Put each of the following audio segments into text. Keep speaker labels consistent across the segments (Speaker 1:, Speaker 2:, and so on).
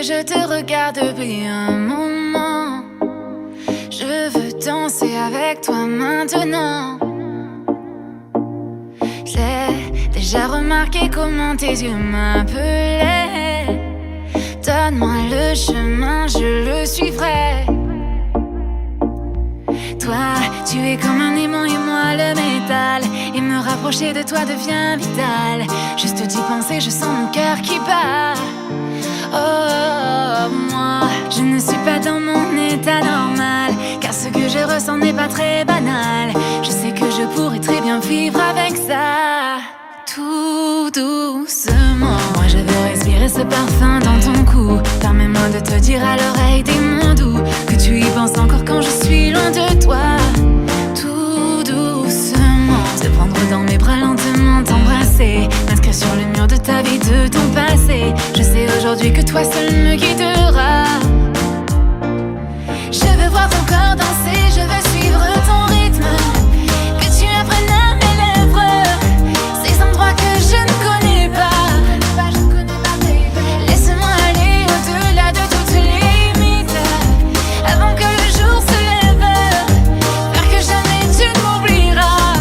Speaker 1: que je te regarde depuis un moment. Je veux danser avec toi maintenant. J'ai déjà remarqué comment tes yeux m'appelaient. Donne-moi le chemin, je le suivrai. Toi, tu es comme un aimant et moi le métal. Et me rapprocher de toi devient vital. Juste d'y penser, je sens mon cœur qui bat. Oh, moi, je ne suis pas dans mon état normal, car ce que je ressens n'est pas très banal. Je sais que je pourrais très bien vivre avec ça. Tout doucement, moi je veux respirer ce parfum dans ton cou. Permets-moi de te dire à l'oreille des mots doux, que tu y penses encore quand je suis loin de toi. Tout doucement, te prendre dans mes bras lentement, t'embrasser, m'inscrire sur le mur de ta vie, de ton passé. Je sais aujourd'hui que toi seul me guidera. Je veux voir ton corps danser, je veux suivre ton rythme, que tu apprennes à mes lèvres ces endroits que je ne connais pas. Laisse-moi aller au-delà de toutes les limites, avant que le jour se lève, faire que jamais tu ne m'oublieras.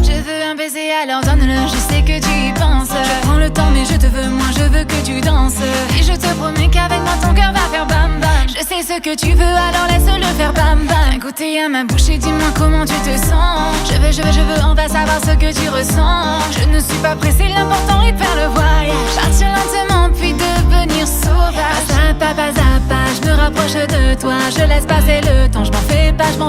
Speaker 1: Je veux un baiser, alors donne-le, je sais que tu y penses. Je prends le temps mais je te veux, moi je veux que tu danses. Et je te promets qu'avec moi ton cœur va faire bam bam. Je sais ce que tu veux, alors laisse-le faire bam bam. Goûter à ma bouche et dis-moi comment tu te sens. Je veux, on va savoir ce que tu ressens. Je ne suis pas pressée, l'important est de faire le voyage. Partir lentement puis devenir sauvage. Pas à pas, je me rapproche de toi. Je laisse passer le temps, je m'en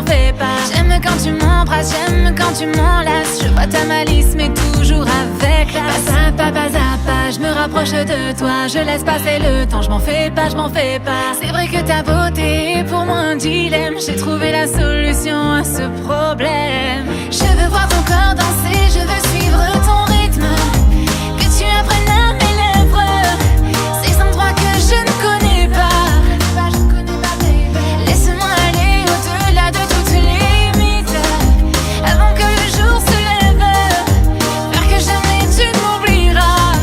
Speaker 1: fais pas. J'aime quand tu m'embrasses, j'aime quand tu m'enlaces. Je vois ta malice mais toujours avec classe. Pas à pas, je me rapproche de toi. Je laisse passer le temps, je m'en fais pas. C'est vrai que ta beauté est pour moi un dilemme. J'ai trouvé la solution à ce problème. Je veux voir ton corps danser, je veux suivre ton rythme, que tu apprennes à mes lèvres ces endroits que je ne connais pas. Laisse-moi aller au-delà de toutes les limites, avant que le jour se lève, faire que jamais tu ne m'oublieras.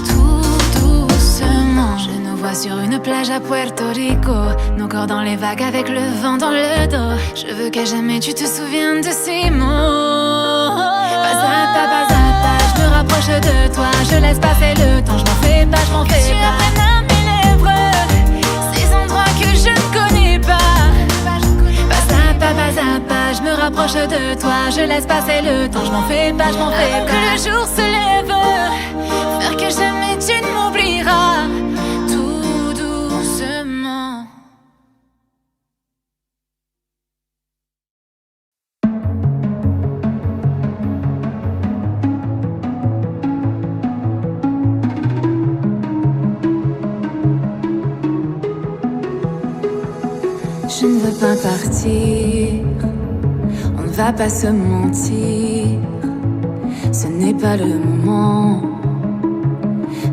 Speaker 1: Tout doucement, je nous vois sur une plage à Puerto Rico, nos corps dans les vagues avec le vent dans le dos. Je veux qu'à jamais tu te souviennes de ces mots. Pas à pas, je me rapproche de toi. Je laisse passer le temps, je m'en fais pas. Que tu apprennes à mes lèvres ces endroits que je ne connais pas. Pas à pas, je me rapproche de toi. Je laisse passer le temps, je m'en fais pas. Que le jour se lève, faire que jamais tu ne m'oublieras. Tout doucement. Je ne veux pas partir, on ne va pas se mentir. Ce n'est pas le moment,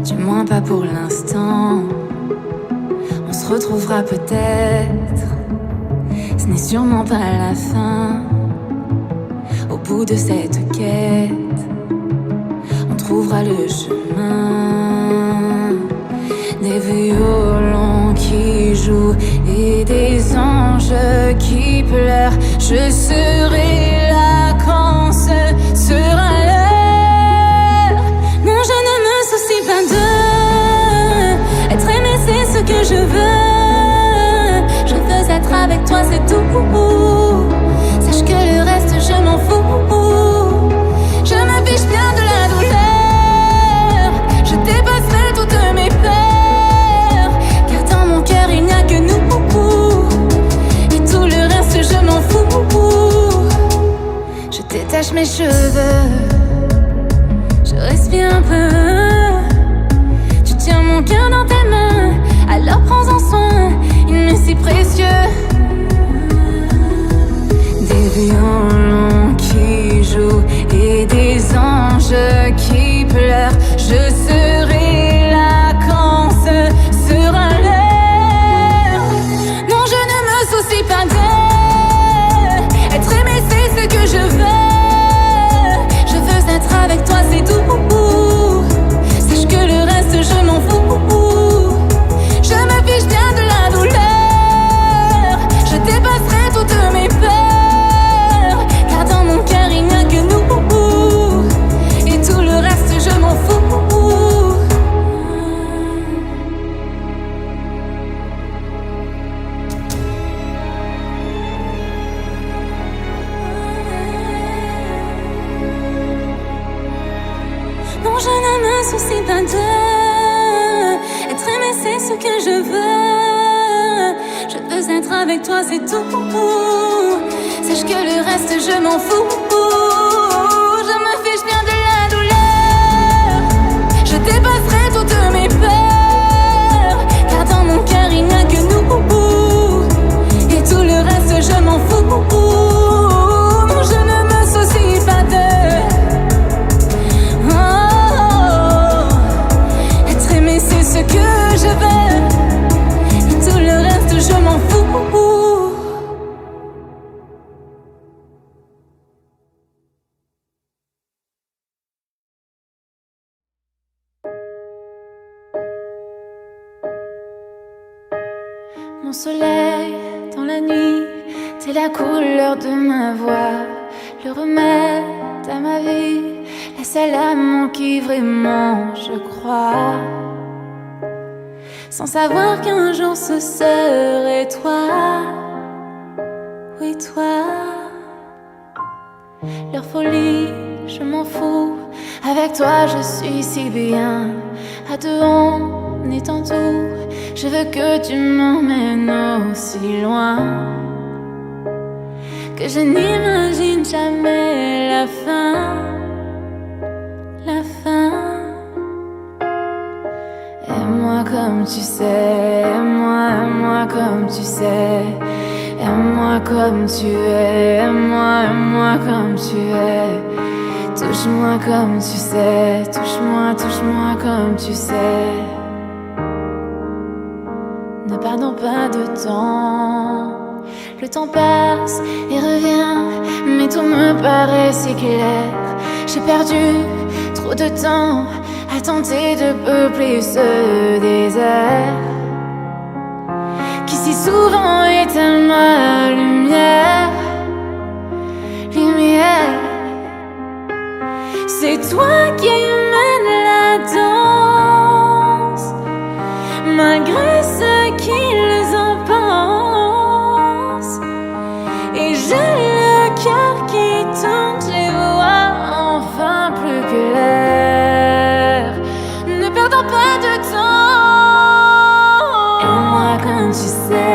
Speaker 1: du moins pas pour l'instant. On se retrouvera peut-être, ce n'est sûrement pas la fin. Au bout de cette quête, on trouvera le chemin. Des violons qui jouent et des anges qui pleurent. Je serai là quand ce sera l'heure. Non, je ne me soucie pas de être aimé, c'est ce que je veux. Je veux être avec toi, c'est tout. Sache que le reste, je m'en fous. Je me fiche bien de la douleur. Je dépasserai toutes mes peurs. Il n'y a que nous, et tout le reste je m'en fous. Je détache mes cheveux, je respire un peu. Tu tiens mon cœur dans tes mains, alors prends-en soin, il m'est si précieux. Des violons qui jouent et des anges qui pleurent. Je serai là quand ce sera l'heure. Pas être aimé, c'est ce que je veux. Je veux être avec toi, c'est tout. Sache que le reste, je m'en fous. Je me fie Je veux être avec toi, c'est tout. Sache que le reste, je m'en fous. Je me fiche bien de la douleur. Je dépasserai toutes mes peurs, car dans mon cœur, il n'y a que nous. Et tout le reste, je m'en fous. Non, je ne me soucie pas d'eux. Être aimé, c'est ce que je veux. Et tout le reste, je m'en fous. Mon soleil dans la nuit, t'es la couleur de ma voix, le remède à ma vie, la seule amant qui vraiment je crois. Sans savoir qu'un jour ce serait toi, oui toi. Leur folie, je m'en fous, avec toi je suis si bien. À deux on est en tout, je veux que tu m'emmènes aussi loin, que je n'imagine jamais la fin, la fin. Aime-moi comme tu sais, aime-moi comme tu sais. Aime-moi comme tu es, aime-moi comme tu es. Touche-moi comme tu sais, touche-moi comme tu sais. Ne perdons pas de temps. Le temps passe et revient, mais tout me paraît si clair. J'ai perdu trop de temps à tenter de peupler ce désert qui si souvent éteint ma lumière. Lumière, c'est toi qui mènes la danse, malgré ce qu'ils en pensent. Et j'ai le cœur qui tourne, je les vois enfin plus clair. Ne perdons pas de temps. Aime-moi comme tu sais,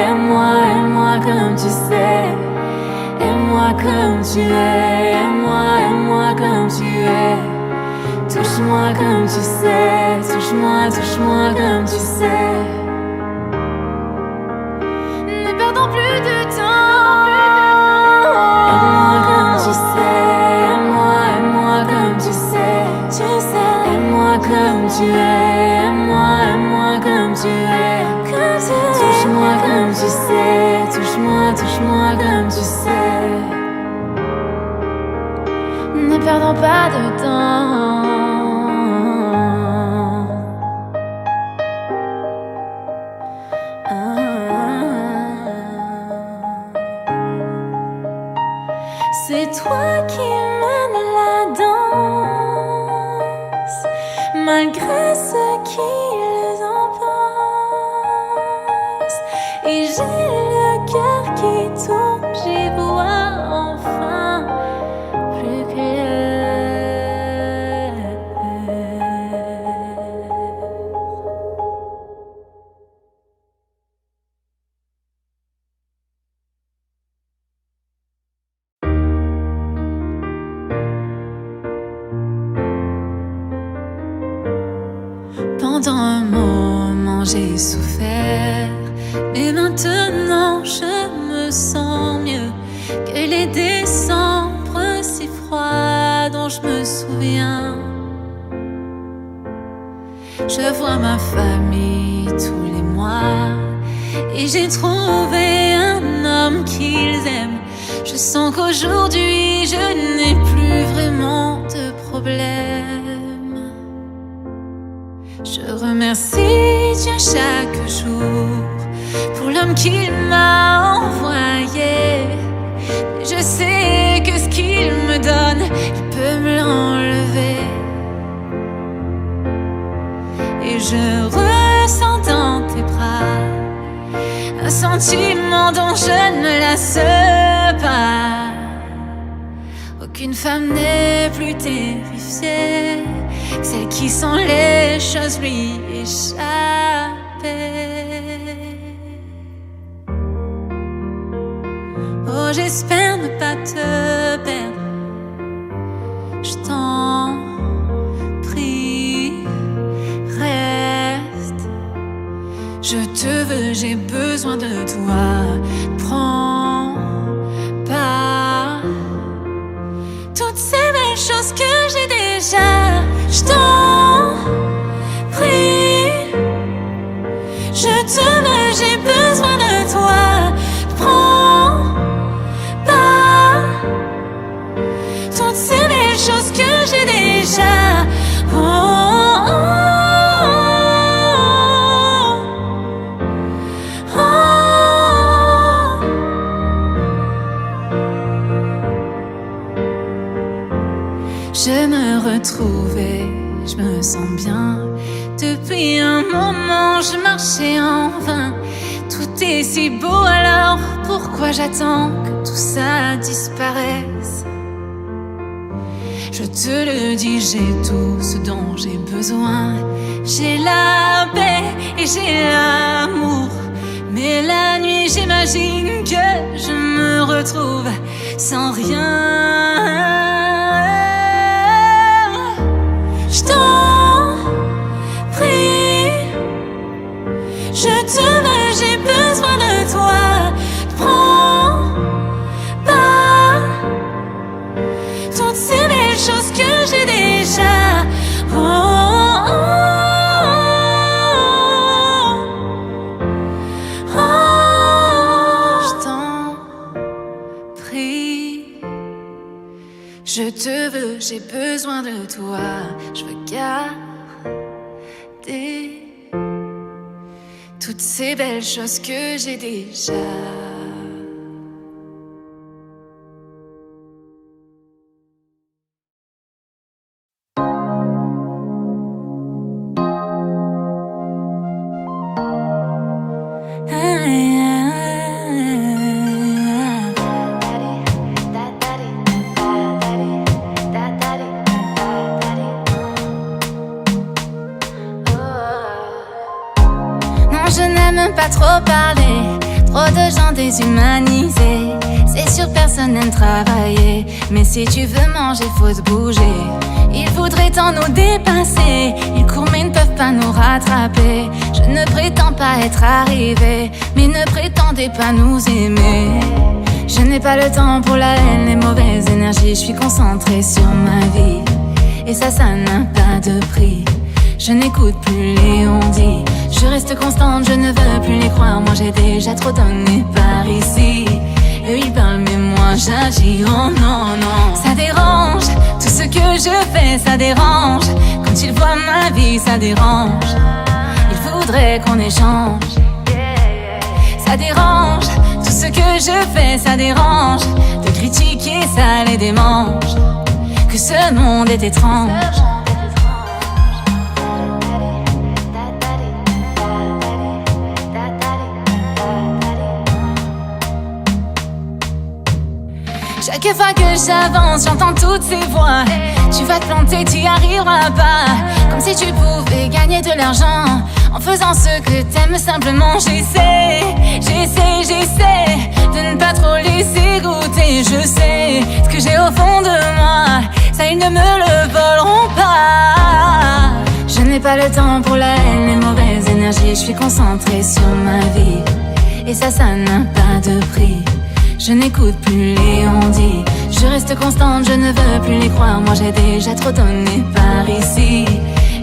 Speaker 1: aime-moi comme tu sais. Aime-moi comme tu es, aime-moi comme tu es. Touche-moi comme tu sais, touche-moi comme tu sais. Ne perdons plus de temps. Aime-moi comme tu sais, aime-moi comme tu sais. Tu sais, aime-moi comme tu es, aime-moi comme tu es. Touche-moi comme tu sais, touche-moi comme tu sais. Ne perdons pas de temps. C'est toi qui mènes la danse, malgré ce qu'ils en pensent. Et j'ai le cœur qui tourne, j'y vois enfin plus clair. Pendant un moment j'ai souffert, mais maintenant je me sens mieux que les décembre si froids dont je me souviens. Je vois ma famille tous les mois et j'ai trouvé un homme qu'ils aiment. Je sens qu'aujourd'hui je n'ai plus vraiment de problème. Je remercie Dieu chaque jour pour l'homme qu'il m'a envoyé. Je sais que ce qu'il me donne, il peut me l'enlever. Et je ressens dans tes bras un sentiment dont je ne me lasse pas. Aucune femme n'est plus terrifiée que celle qui sent les choses lui échapper. Oh, j'espère ne pas te perdre. Je t'en prie, reste. Je te veux, j'ai besoin de toi. Prends pas toutes ces belles choses que j'ai déjà. Je t'en prie, je te veux, j'ai besoin de toi. Prends pas toutes ces belles choses que j'ai déjà. Oh, oh, oh, oh. Je me retrouvais, je me sens bien. Depuis un moment, je marchais en vain. Tout est si beau, alors pourquoi j'attends que tout ça disparaisse? Je te le dis, j'ai tout ce dont j'ai besoin. J'ai la paix et j'ai l'amour. Mais la nuit, j'imagine que je me retrouve sans rien. Je t'en prie, je te veux, j'ai besoin de toi. Prends pas toutes ces belles choses que j'ai déjà. Oh, oh, oh, oh. Je t'en prie, je te veux, j'ai besoin de toi. Je veux garder toutes ces belles choses que j'ai déjà. Je n'aime pas trop parler, trop de gens déshumanisés. C'est sûr, personne n'aime travailler, mais si tu veux manger, faut se bouger. Ils voudraient tant nous dépasser, ils courent mais ne peuvent pas nous rattraper. Je ne prétends pas être arrivé, mais ne prétendez pas nous aimer. Je n'ai pas le temps pour la haine, les mauvaises énergies. Je suis concentrée sur ma vie, et ça n'a pas de prix. Je n'écoute plus les on-dit. Je reste constante, je ne veux plus les croire. Moi j'ai déjà trop donné par ici. Eux ils parlent mais moi j'agis. Oh non, non. Ça dérange, tout ce que je fais ça dérange. Quand ils voient ma vie ça dérange. Ils voudraient qu'on échange. Ça dérange, tout ce que je fais ça dérange. De critiquer ça les démange. Que ce monde est étrange. Chaque fois que j'avance, j'entends toutes ces voix. Tu vas te planter, tu y arriveras pas. Comme si tu pouvais gagner de l'argent en faisant ce que t'aimes simplement. J'essaie de ne pas trop laisser goûter. Je sais ce que j'ai au fond de moi, ça ils ne me le voleront pas. Je n'ai pas le temps pour la haine, les mauvaises énergies. Je suis concentrée sur ma vie, et ça n'a pas de prix. Je n'écoute plus les on-dit. Je reste constante, je ne veux plus les croire. Moi j'ai déjà trop donné par ici.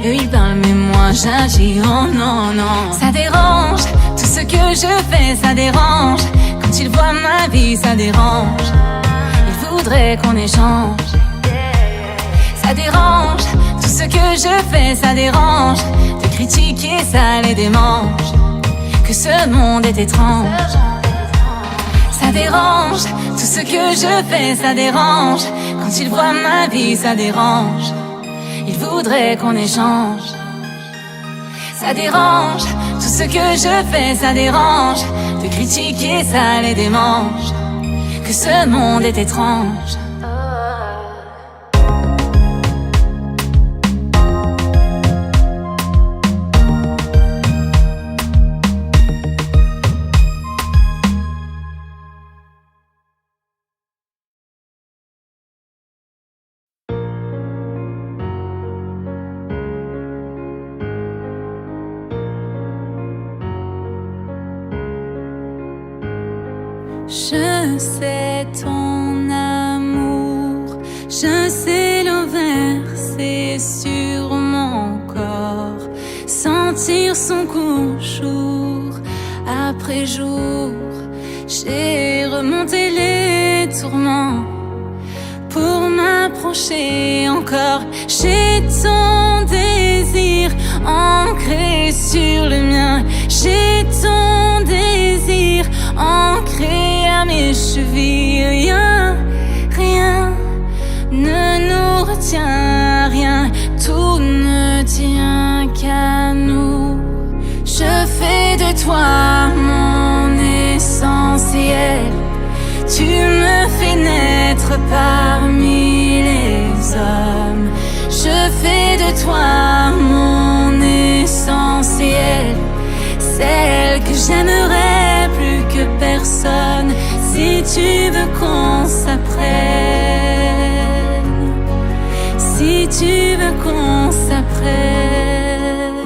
Speaker 1: Eux ils parlent mais moi j'agis. Oh non, non. Ça dérange, tout ce que je fais ça dérange. Quand ils voient ma vie ça dérange. Ils voudraient qu'on échange. Ça dérange, tout ce que je fais ça dérange. De critiquer ça les démange. Que ce monde est étrange. Ça dérange, tout ce que je fais ça dérange. Quand ils voient ma vie ça dérange. Ils voudraient qu'on échange. Ça dérange, tout ce que je fais ça dérange. De critiquer ça les démange. Que ce monde est étrange. Je sais ton amour, je sais l'enverser sur mon corps, sentir son cou jour après jour. J'ai remonté les tourments pour m'approcher encore. J'ai ton désir ancré sur le mien. J'ai ton désir ancré à mes chevilles. Rien, rien ne nous retient, rien, tout ne tient qu'à nous. Je fais de toi mon essentiel. Tu me fais naître parmi les hommes. Je fais de toi mon essentiel, celle que j'aimerais plus que personne. Si tu veux qu'on s'apprenne, si tu veux qu'on s'apprenne.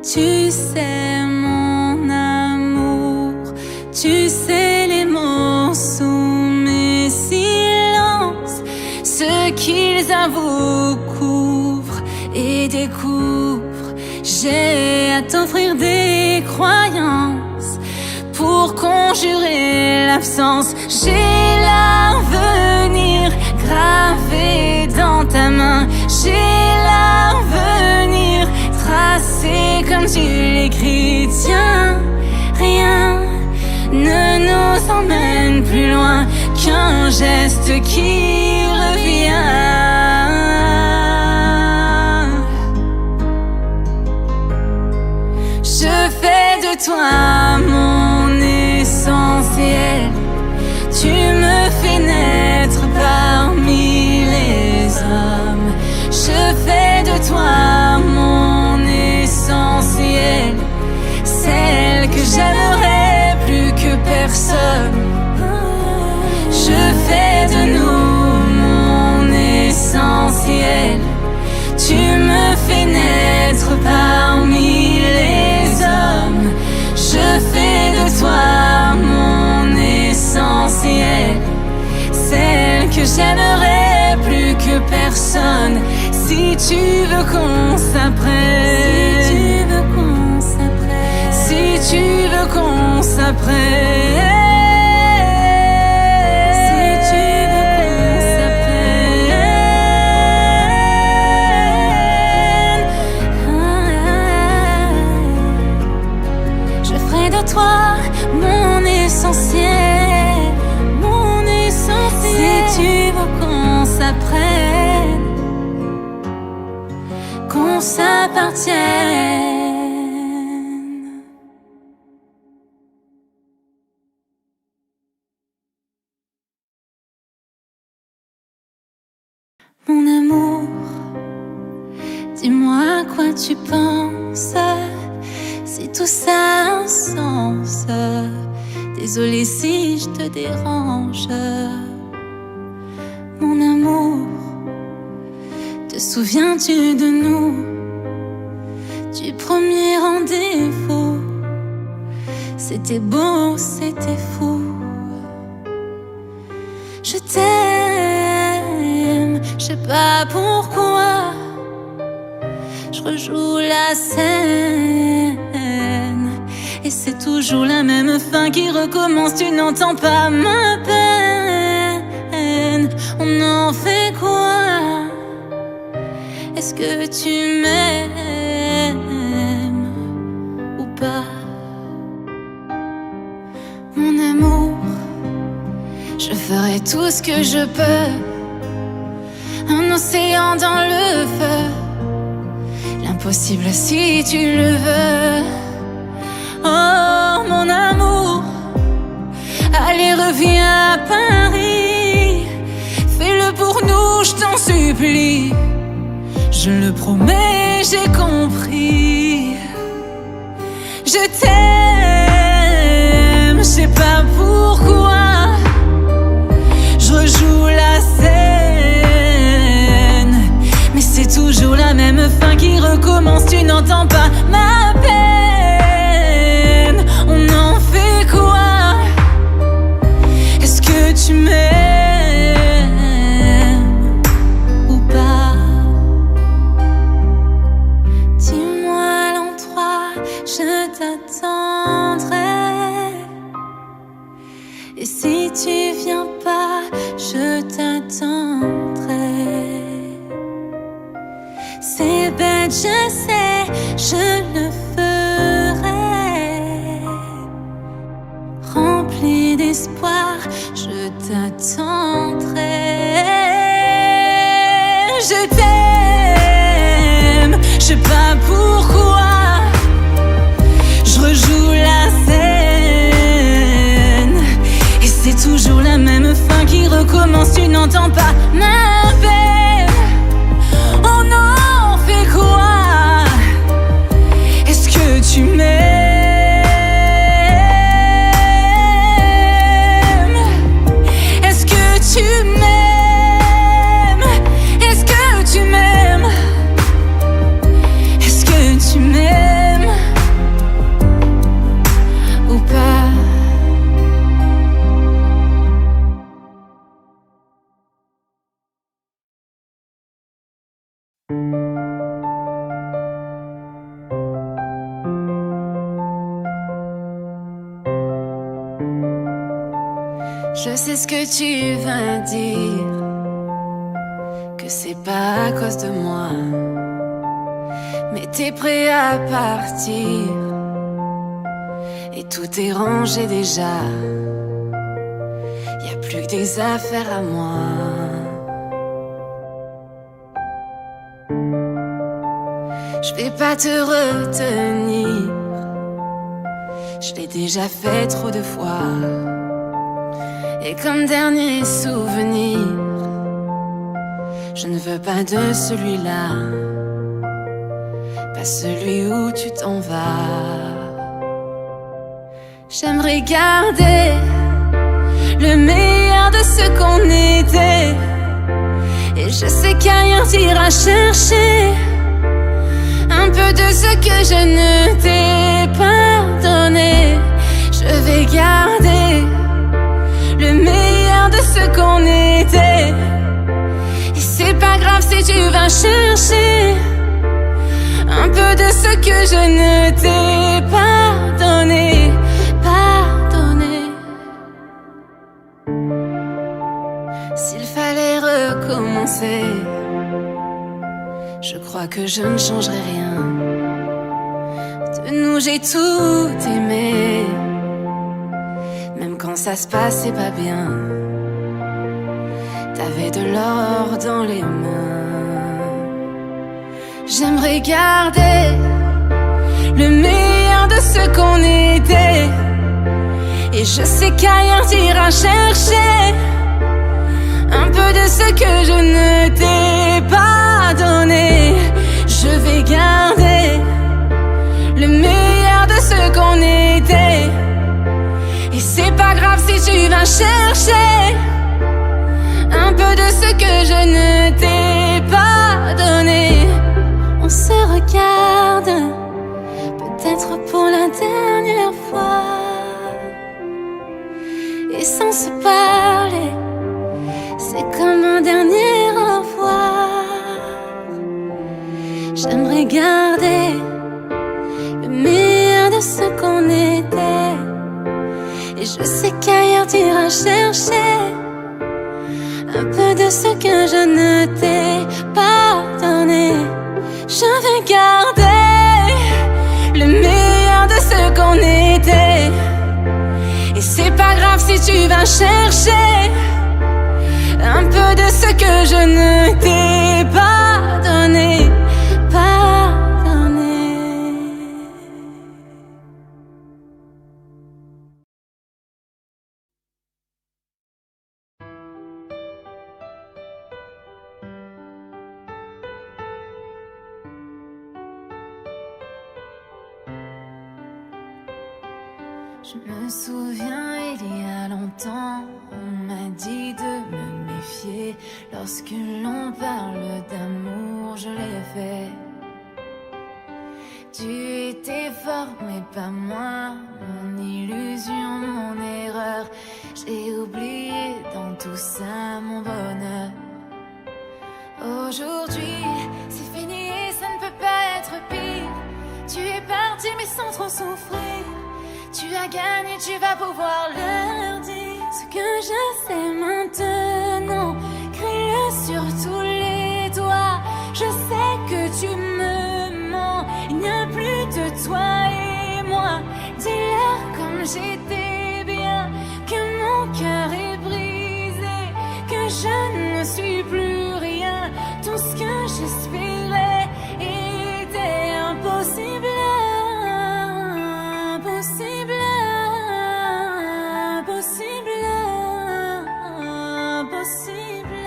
Speaker 1: Tu sais mon amour, tu sais les mots sous mes silences, ce qu'ils avouent, couvrent et découvrent. J'ai à t'offrir des croyances pour conjurer l'absence. J'ai l'avenir gravé dans ta main. J'ai l'avenir tracé comme tu l'écris. Tiens, rien ne nous emmène plus loin qu'un geste qui revient. Je fais de toi mon essentiel. Tu me fais naître parmi les hommes. Je fais de toi mon essentiel, celle que j'aimerais plus que personne. Je fais de nous mon essentiel. Tu me fais naître parmi les hommes. Je fais de toi mon essentiel, celle que j'aimerais plus que personne. Si tu veux qu'on s'apprenne, si tu veux qu'on s'apprenne, si tu veux qu'on s'apprenne. Toi, mon essentiel, mon essentiel. Si tu veux qu'on s'apprenne, qu'on s'appartienne. Mon amour, dis-moi à quoi tu penses. Si tout ça a un sens, désolé si je te dérange. Mon amour, te souviens-tu de nous, du premier rendez-vous? C'était beau, c'était fou. Je t'aime, je sais pas pourquoi. Je rejoue la scène et c'est toujours la même fin qui recommence. Tu n'entends pas ma peine. On en fait quoi? Est-ce que tu m'aimes ou pas? Mon amour, je ferai tout ce que je peux. Un océan dans le feu, l'impossible si tu le veux. Oh mon amour, allez reviens à Paris. Fais-le pour nous, je t'en supplie. Je le promets, j'ai compris. Je t'aime, je sais pas pourquoi. Je rejoue la scène, mais c'est toujours la même fin qui recommence. Tu n'entends pas ma peine. t'attendrai. Et si tu viens pas, je t'attendrai. C'est bête, je sais, je le ferai. Rempli d'espoir, je t'attendrai. Je t'aime, je sais pas pourquoi. Je rejoue la scène et c'est toujours la même fin qui recommence. Tu n'entends pas ma peine. Oh non, fais quoi? Est-ce que tu m'aimes? Est-ce que tu m'aimes? Est-ce que tu m'aimes? Est-ce que tu m'aimes ou pas? Je sais ce que tu vas dire, que c'est pas à cause de moi, mais t'es prêt à partir et tout est rangé déjà. Y a plus que des affaires à moi. Je vais pas te retenir, je l'ai déjà fait trop de fois. Et comme dernier souvenir, je ne veux pas de celui-là, pas celui où tu t'en vas. J'aimerais garder le meilleur de ce qu'on était, et je sais qu'ailleurs t'iras chercher un peu de ce que je ne t'ai pas donné. Je vais garder le meilleur de ce qu'on était, et c'est pas grave si tu vas chercher un peu de ce que je ne t'ai pas donné. Pardonné. S'il fallait recommencer, je crois que je ne changerai rien. De nous j'ai tout aimé, même quand ça se passait pas bien. T'avais de l'or dans les mains. J'aimerais garder le meilleur de ce qu'on était, et je sais qu'ailleurs t'iras chercher un peu de ce que je ne t'ai pas donné. Je vais garder le meilleur de ce qu'on était, et c'est pas grave si tu vas chercher un peu de ce que je ne t'ai pas donné. On se regarde, peut-être pour la dernière fois, et sans se parler, c'est comme un dernier au revoir. J'aimerais garder le meilleur de ce qu'on était, et je sais qu'ailleurs t'iras chercher un peu de ce que je ne t'ai pas donné. Je vais garder le meilleur de ce qu'on était, et c'est pas grave si tu vas chercher un peu de ce que je ne t'ai pas donné. Pardonné. Je me souviens, il y a longtemps, on m'a dit de me méfier. Lorsque l'on parle d'amour, je l'ai fait. Tu étais fort, mais pas moi. Mon illusion, mon erreur. J'ai oublié dans tout ça mon bonheur. Aujourd'hui, c'est fini et ça ne peut pas être pire. Tu es parti mais sans trop souffrir. Tu as gagné, tu vas pouvoir leur dire ce que je sais maintenant. Crie-le sur tous les toits. Je sais que tu me mens. Il n'y a plus de toi et moi. Dis-leur comme j'étais bien, que mon cœur est brisé, que je ne suis plus rien. Tout ce que j'espérais était impossible. Impossible, impossible, impossible.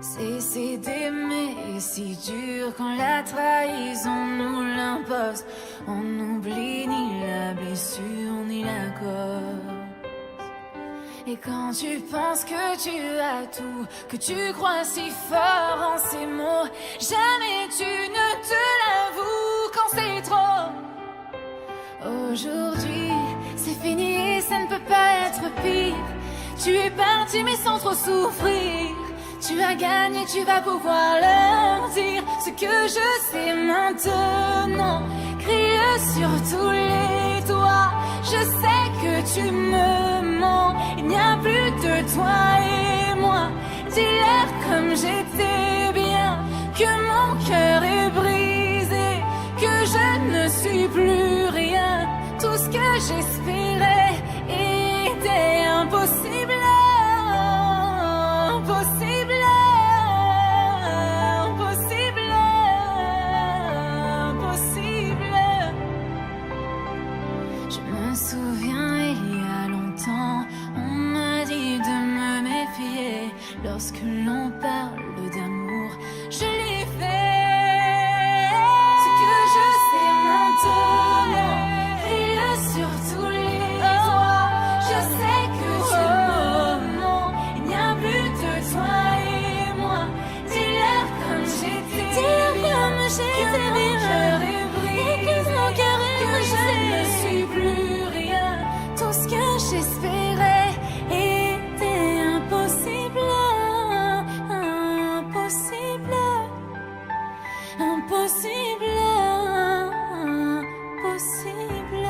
Speaker 1: Cesser d'aimer est si dur quand la trahison nous l'impose. On n'oublie ni la blessure ni la cause. Et quand tu penses que tu as tout, que tu crois si fort en ces mots, jamais tu ne te l'avoues quand c'est trop. Aujourd'hui, c'est fini et ça ne peut pas être pire. Tu es parti mais sans trop souffrir. Tu as gagné, tu vas pouvoir leur dire ce que je sais maintenant. Crie-le sur tous les toits. Je sais que tu me mens. Il n'y a plus de toi et moi. Dis-leur comme j'étais bien, que mon cœur est brisé, que je ne suis plus rien. Tout ce que j'espérais était impossible. Impossible. Impossible. Impossible. Je me souviens il y a longtemps, on m'a dit de me méfier. Lorsque l'on parle d'amour, je l'ai fait. Ce que je sais maintenant, crie-le sur tous les toits. Je sais que tu me mens. Il n'y a plus de toi et moi. Dis-leur comme j'étais bien, que mon cœur est brisé, que je ne suis plus rien. Tout ce que j'espérais était impossible. Impossible. Impossible. Impossible.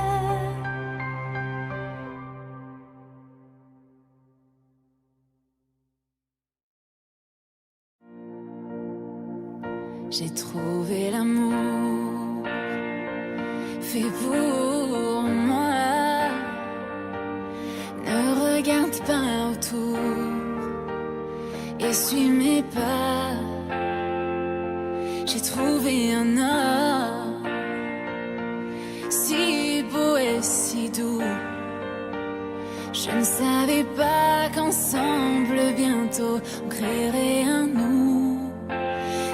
Speaker 1: J'ai trouvé l'amour fait pour moi. Ne regarde pas autour, essuie mes pas. J'ai trouvé un homme si beau et si doux. Je ne savais pas qu'ensemble bientôt on créerait un nous.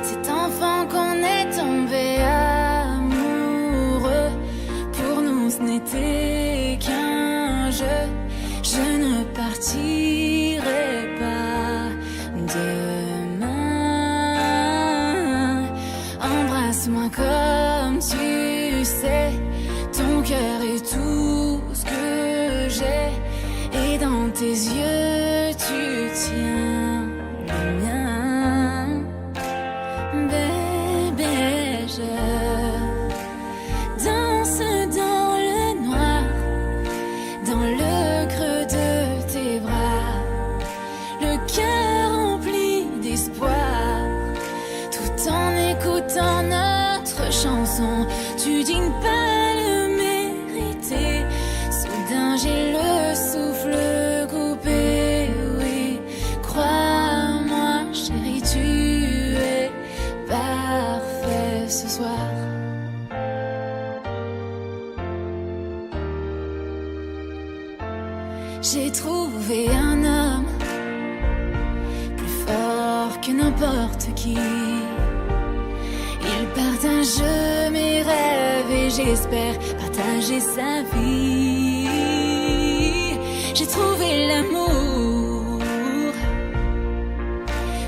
Speaker 1: Cet enfant qu'on est tombé amoureux, pour nous ce n'était qu'un jeu. Je ne partirai pas demain. Embrasse-moi comme tu sais, ton cœur est tout ce que j'ai. Et dans tes yeux tu tiens les miens. Bébé, je danse dans le noir, dans le creux de tes bras, le cœur rempli d'espoir, tout en écoutant notre chanson. Tu dînes pas le mériter. Soudain j'ai le souffle coupé. Oui, crois-moi chérie, tu es parfait ce soir. J'ai trouvé un homme plus fort que n'importe qui. Il partage mes rêves et j'espère partager sa vie. J'ai trouvé l'amour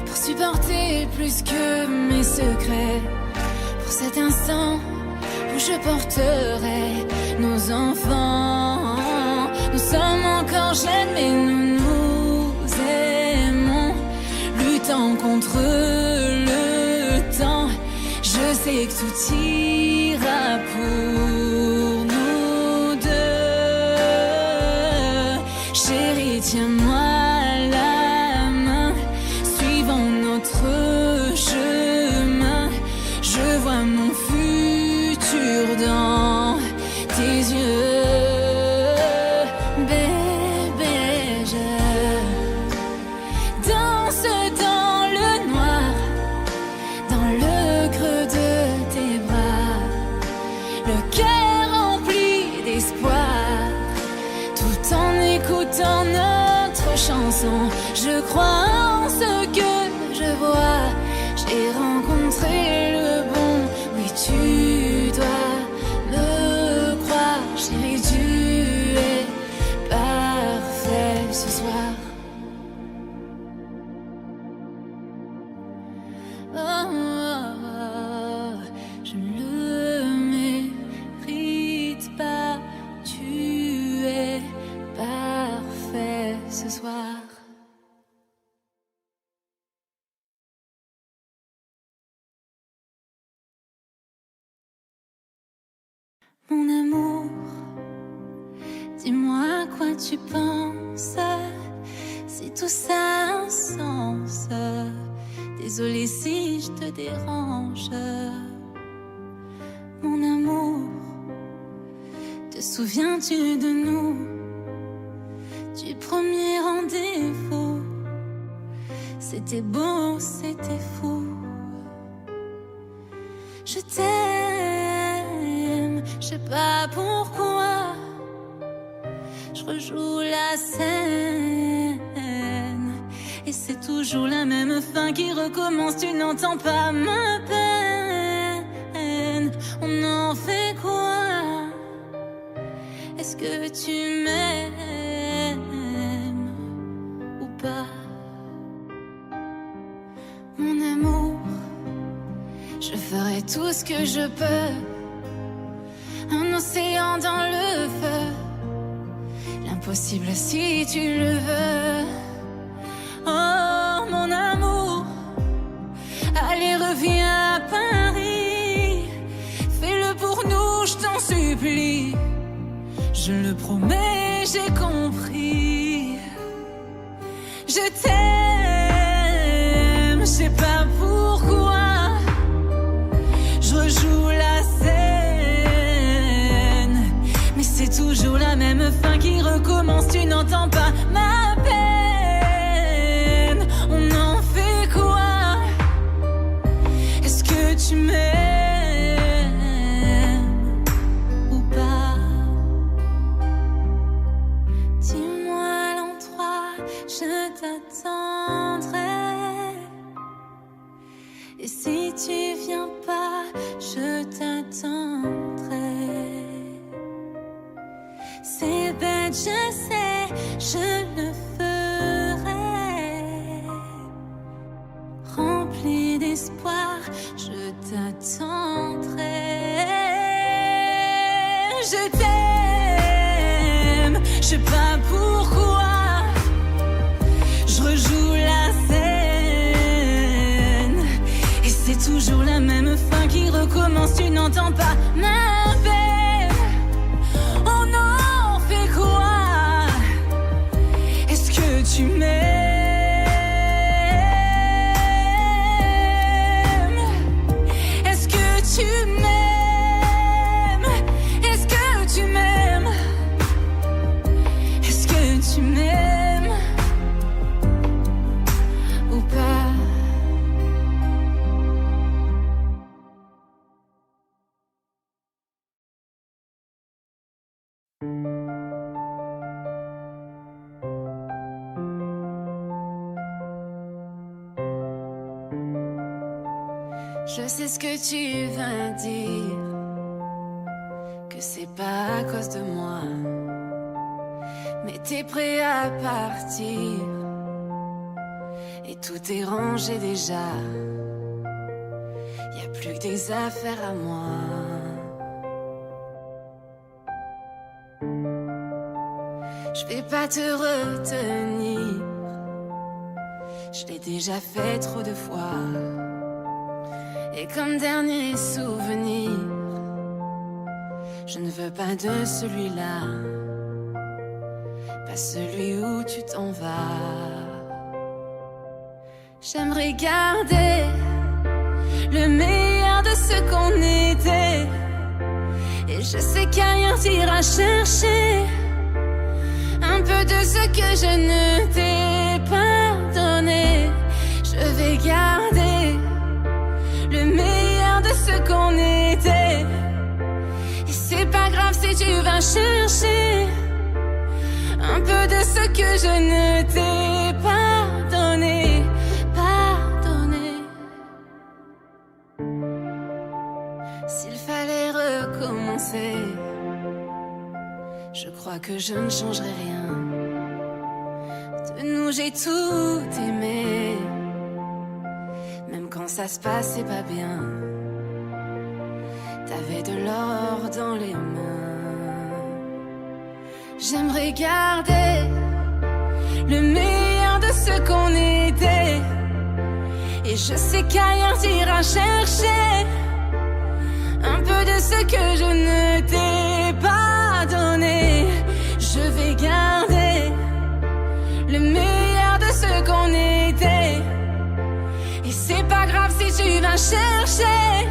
Speaker 1: pour supporter plus que mes secrets. Pour cet instant où je porterai nos enfants. Nous sommes encore jeunes mais nous nous aimons, luttant contre le temps. Je sais que tout ira pour nous deux. Chérie, tiens-moi la main, suivons notre chemin. Je vois mon futur dans tes yeux, bébé. Je danse dans le noir, dans le creux de tes bras, le cœur rempli d'espoir, tout en écoutant notre chanson. Je crois en ce que je vois, j'ai rencontré le bon. Oui, tu dois me croire, chérie, tu es parfait ce soir. Oh, oh, oh, je ne le mérite pas, tu es parfait ce soir. Mon amour, dis-moi à quoi tu penses, si tout ça a un sens. Désolée si je te dérange. Mon amour, te souviens-tu de nous, du premier rendez-vous? C'était beau, c'était fou. Je t'aime, je sais pas pourquoi. Je rejoue la scène et c'est toujours la même fin qui recommence. Tu n'entends pas ma peine. On en fait quoi? Est-ce que tu m'aimes ou pas? Mon amour, je ferai tout ce que je peux. Un océan dans le feu, l'impossible si tu le veux. Oh mon amour, allez reviens à Paris, fais-le pour nous, je t'en supplie. Je le promets, j'ai compris. Je t'aime, je sais pas pourquoi. Je rejoue la scène, mais c'est toujours la même fin qui recommence. Tu n'entends pas ma peine. On en fait quoi? Est-ce que tu m'aimes ou pas? Dis-moi l'endroit, je t'attendrai. Et si tu viens pas, je t'attendrai. C'est bête, je sais, je le ferai. Rempli d'espoir, je t'attendrai. Je t'aime, je sais pas pourquoi. Je rejoue la scène et c'est toujours la même fin qui recommence. Tu n'entends pas ma peine. On en fait quoi? Est-ce que tu m'aimes? Est-ce que tu m'aimes? Est-ce que tu m'aimes? Est-ce que tu m'aimes ou pas? Je sais ce que tu vas dire, que c'est pas à cause de moi, mais t'es prêt à partir et tout est rangé déjà. Y a plus que des affaires à moi. Je vais pas te retenir, je l'ai déjà fait trop de fois. Et comme dernier souvenir, je ne veux pas de celui-là, pas celui où tu t'en vas. J'aimerais garder le meilleur de ce qu'on était, et je sais qu'ailleurs t'iras chercher un peu de ce que je ne t'ai pas donné. Je vais garder le meilleur de ce qu'on était, et c'est pas grave si tu vas chercher un peu de ce que je ne t'ai pas donné. S'il fallait recommencer, je crois que je ne changerai rien. De nous j'ai tout aimé, même quand ça se passait pas bien. T'avais de l'or dans les mains. J'aimerais garder le meilleur de ce qu'on était, et je sais qu'ailleurs t'iras chercher un peu de ce que je ne t'ai pas donné. Je vais garder le meilleur de ce qu'on était, et c'est pas grave si tu vas chercher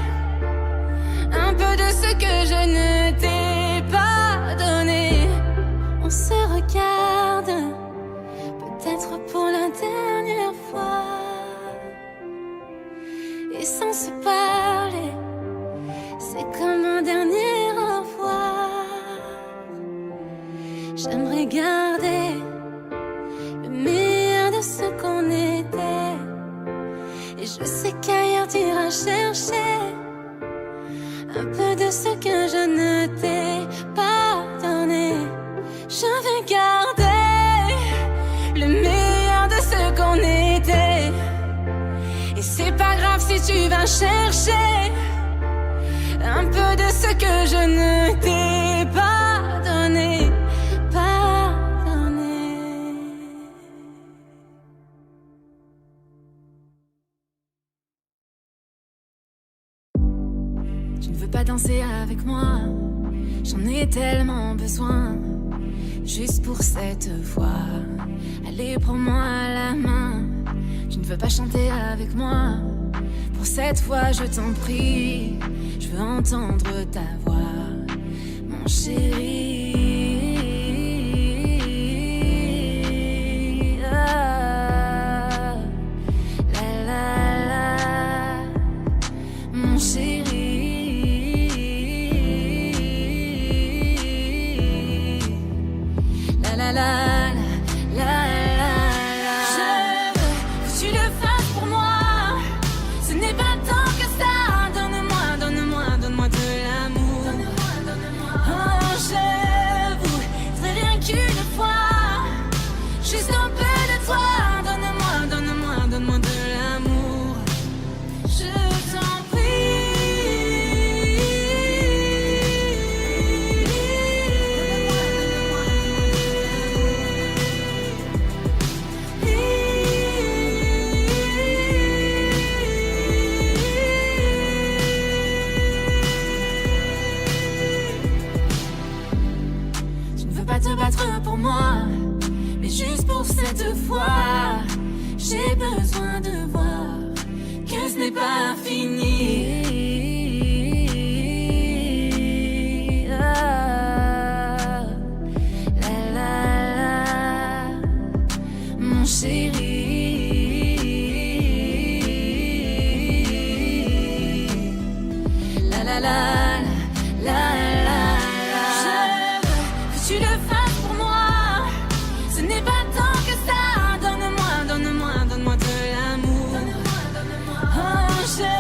Speaker 1: un peu de ce que je ne t'ai pas donné. On se regarde, peut-être pour la dernière fois, et sans se parler, c'est comme un dernier au revoir. J'aimerais garder le meilleur de ce qu'on était, et je sais qu'ailleurs t'iras chercher un peu de ce que je ne t'ai pas donné. Je vais garder le meilleur de ce qu'on était, et c'est pas grave si tu vas chercher un peu de ce que je ne t'ai pas donné, pas donné. Tu ne veux pas danser avec moi, j'en ai tellement besoin. Juste pour cette fois, allez prends-moi la main. Tu ne veux pas chanter avec moi, pour cette fois je t'en prie. Je veux entendre ta voix, mon chéri. Ah, la la la, mon chéri. La la la la la la. Je veux que tu le fasses pour moi. Ce n'est pas tant que ça. Donne-moi de l'amour. Oh, je voudrais rien qu'une fois, juste un peu de toi. Donne-moi de l'amour. Je t'en prie. Te battre pour moi, mais juste pour cette fois, j'ai besoin de voir que ce n'est pas fini. Ah, la la la, mon chéri. La la la la la. Tu le fasses pour moi, ce n'est pas tant que ça. Donne-moi de l'amour. Oh, je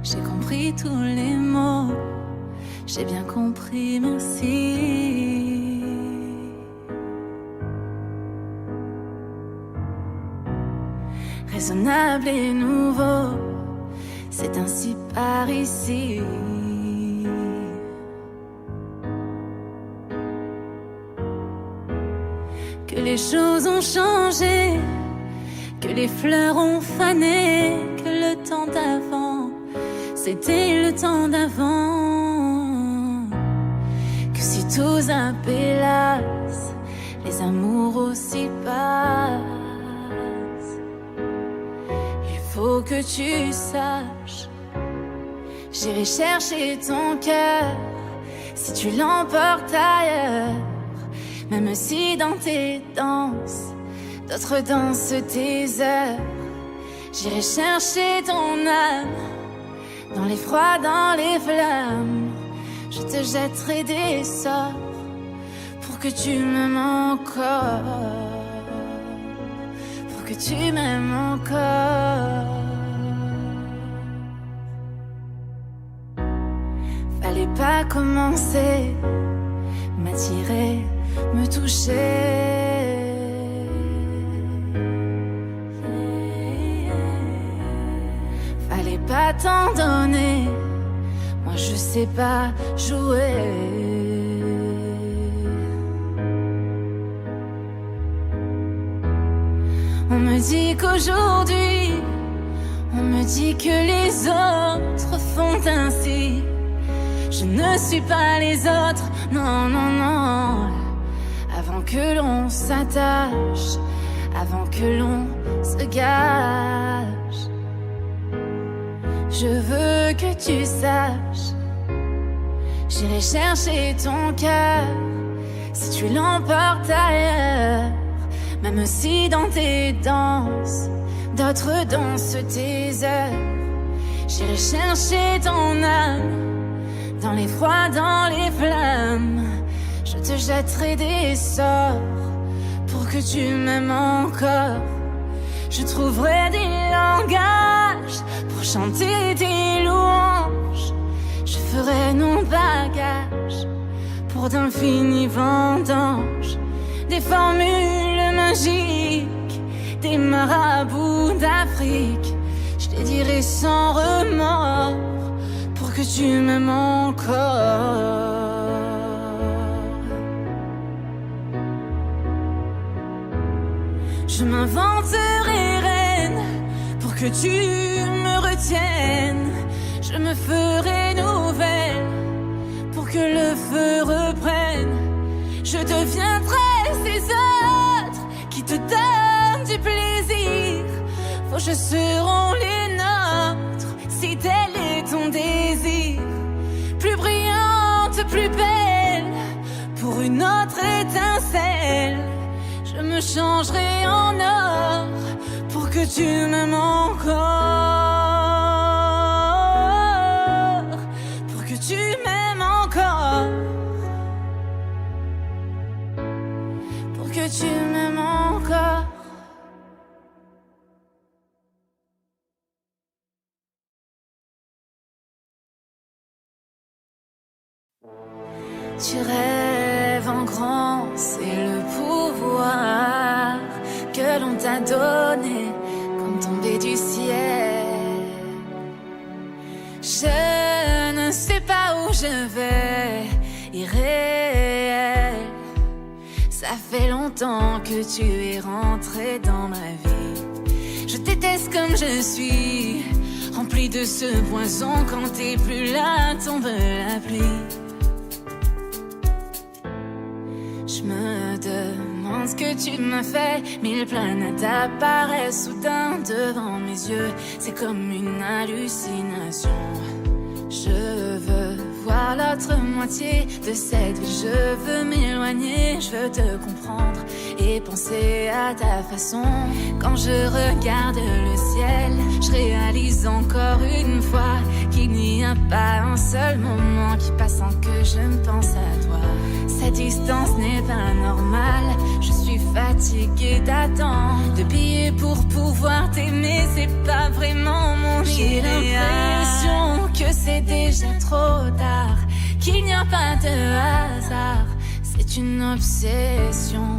Speaker 1: J'ai compris tous les mots, j'ai bien compris, merci. Raisonnable et nouveau, c'est ainsi par ici. Que les choses ont changé, que les fleurs ont fané, que le temps d'avant, c'était le temps d'avant. Que si tout s'appelasse, les amours aussi passent. Il faut que tu saches, j'irai chercher ton cœur si tu l'emportes ailleurs. Même si dans tes danses, d'autres dansent tes heures, j'irai chercher ton âme, dans les froids, dans les flammes. Je te jetterai des sorts, pour que tu m'aimes encore, pour que tu m'aimes encore. Fallait pas commencer, m'attirer, me toucher. Fallait pas t'en donner, moi je sais pas jouer. On me dit qu'aujourd'hui, on me dit que les autres font ainsi. Je ne suis pas les autres, non, non, non. Avant que l'on s'attache, avant que l'on se gâche, je veux que tu saches, j'irai chercher ton cœur si tu l'emportes ailleurs. Même si dans tes danses, d'autres dansent tes heures, j'irai chercher ton âme, dans les froids, dans les flammes. Je te jetterai des sorts, pour que tu m'aimes encore. Je trouverai des langages, pour chanter tes louanges. Je ferai nos bagages, pour d'infinis vendanges. Des formules magiques, des marabouts d'Afrique. Je les dirai sans remords, pour que tu m'aimes encore. Je m'inventerai reine, pour que tu me retiennes. Je me ferai nouvelle, pour que le feu reprenne. Je deviendrai ces autres qui te donnent du plaisir. Vos jeux seront les nôtres, si tel est ton désir. Plus brillante, plus belle, pour une autre étincelle. Je me changerai en or, pour que tu m'aimes encore, pour que tu m'aimes encore, pour que tu m'aimes encore. Tu rêves en grand, c'est le pouvoir que l'on t'a donné comme tombé du ciel. Je ne sais pas où je vais, irréel. Ça fait longtemps que tu es rentré dans ma vie. Je déteste comme je suis, rempli de ce poison. Quand t'es plus là, tombe la pluie. Je me demande ce que tu m'as fait. 1000 planètes apparaissent soudain devant mes yeux. C'est comme une hallucination. Je veux voir l'autre moitié de cette vie. Je veux m'éloigner, je veux te comprendre et penser à ta façon. Quand je regarde le ciel, je réalise encore une fois qu'il n'y a pas un seul moment qui passe sans que je ne pense à toi. Cette distance n'est pas normale, je suis fatiguée d'attendre. De billets pour pouvoir t'aimer, c'est pas vraiment mon idéal. J'ai l'impression c'est déjà trop tard, qu'il n'y a pas de hasard, c'est une obsession.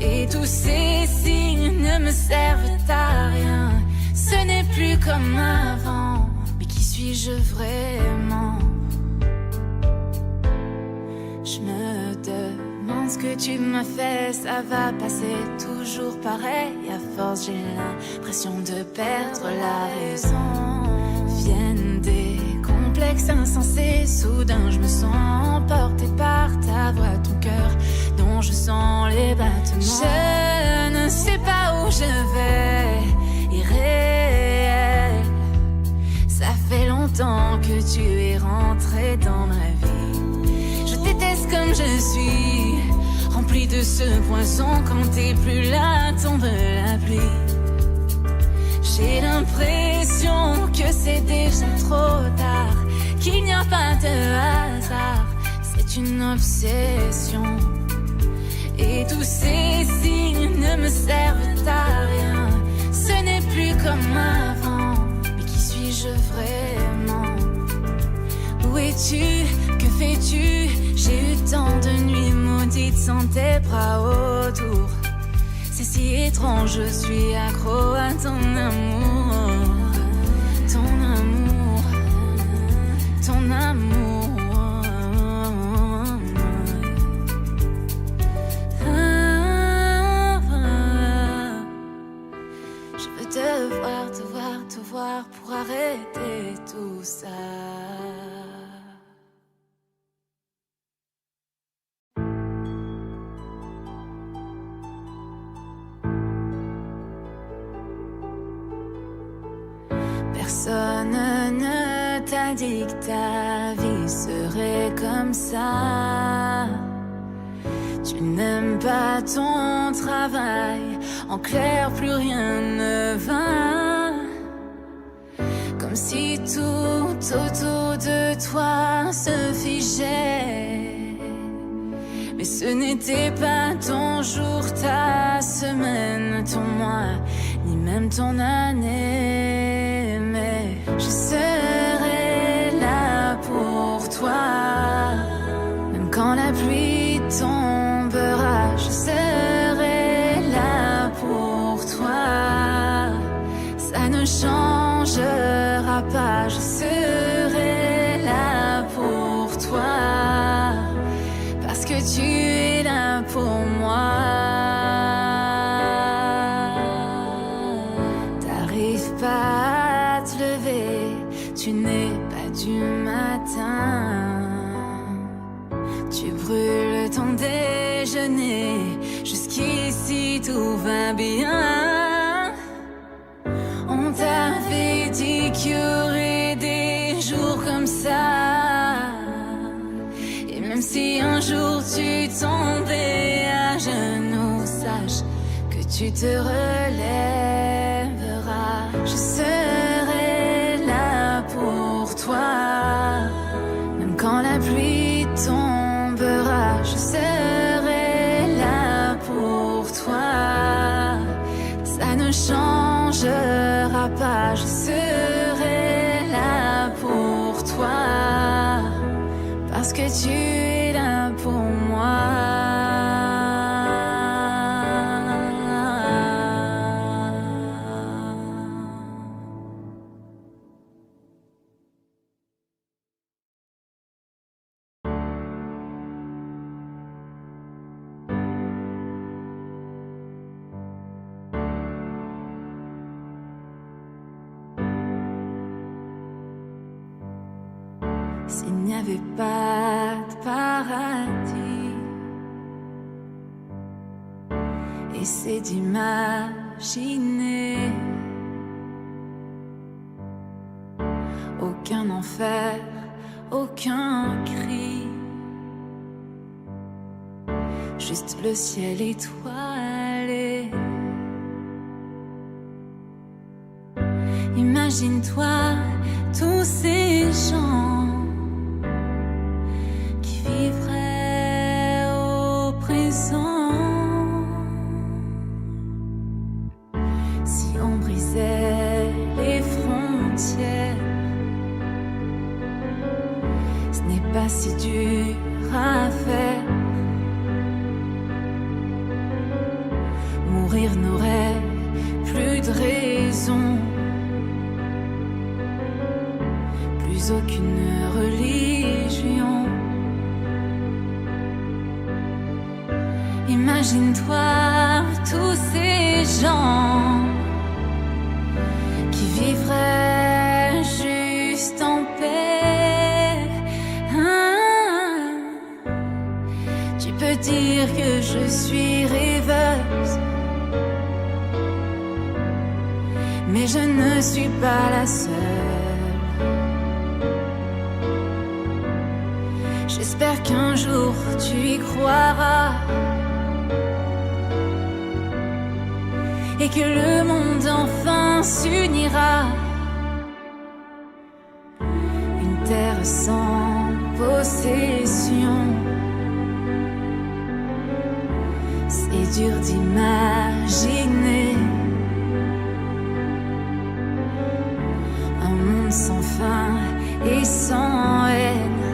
Speaker 1: Et tous ces signes ne me servent à rien, ce n'est plus comme avant, mais qui suis-je vraiment? Je me demande ce que tu m'as fait, ça va passer toujours pareil. À force j'ai l'impression de perdre la raison. Viennent des complexes insensés, soudain je me sens emportée par ta voix, ton cœur dont je sens les battements. Je ne sais pas où je vais, irréel. Ça fait longtemps que tu es rentré dans ma vie. Je déteste comme je suis, remplie de ce poison. Quand t'es plus là, tombe la pluie. J'ai l'impression que c'est déjà trop tard, qu'il n'y a pas de hasard, c'est une obsession. Et tous ces signes ne me servent à rien, ce n'est plus comme avant, mais qui suis-je vraiment? Où es-tu? Que fais-tu? J'ai eu tant de nuits maudites sans tes bras autour. C'est si étrange, je suis accro à ton amour. Ton amour, ton amour. Je veux te voir pour arrêter tout ça. Personne ne t'a dit que ta vie serait comme ça. Tu n'aimes pas ton travail, en clair plus rien ne va. Comme si tout autour de toi se figeait. Mais ce n'était pas ton jour, ta semaine, ton mois, ni même ton année. Mais je serai là pour toi, même quand la pluie tombera. Je serai là pour toi, ça ne changera pas. Je serai là pour toi, parce que tu es là pour moi. T'arrives pas à te lever, tu n'es pas du matin. Tu brûles ton déjeuner, jusqu'ici tout va bien. On t'avait dit qu'il y aurait des jours comme ça. Et même si un jour tu tombais à genoux, sache que tu te relèveras. Je serai là pour toi, même quand la pluie tombera. Je serai là pour toi, ça ne changera pas. Je serai là pour toi, parce que tu es là pour moi. S'il n'y avait pas de paradis, essaie d'imaginer aucun enfer, aucun cri, juste le ciel étoilé. Imagine-toi tous ces gens qui vivraient au présent. Si on brisait les frontières pas si dur à faire. Mourir n'aurait plus de raison, plus aucune religion. Imagine-toi tous ces gens qui vivraient juste en paix. Tu peux dire que je suis rêveuse, mais je ne suis pas la seule. J'espère qu'un jour tu y croiras et que le monde enfin s'unira. Une terre sans possession, c'est dur d'imaginer un monde sans fin et sans haine.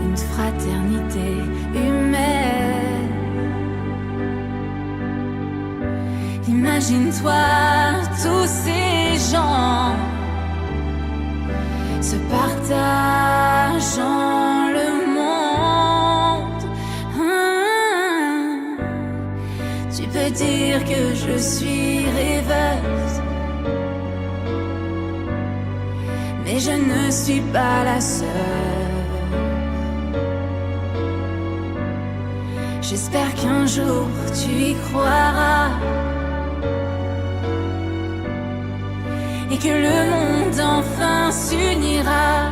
Speaker 1: Une fraternité humaine. Imagine-toi tous ces gens se partageant le monde. Tu peux dire que je suis rêveuse, mais je ne suis pas la seule. J'espère qu'un jour tu y croiras et que le monde enfin s'unira.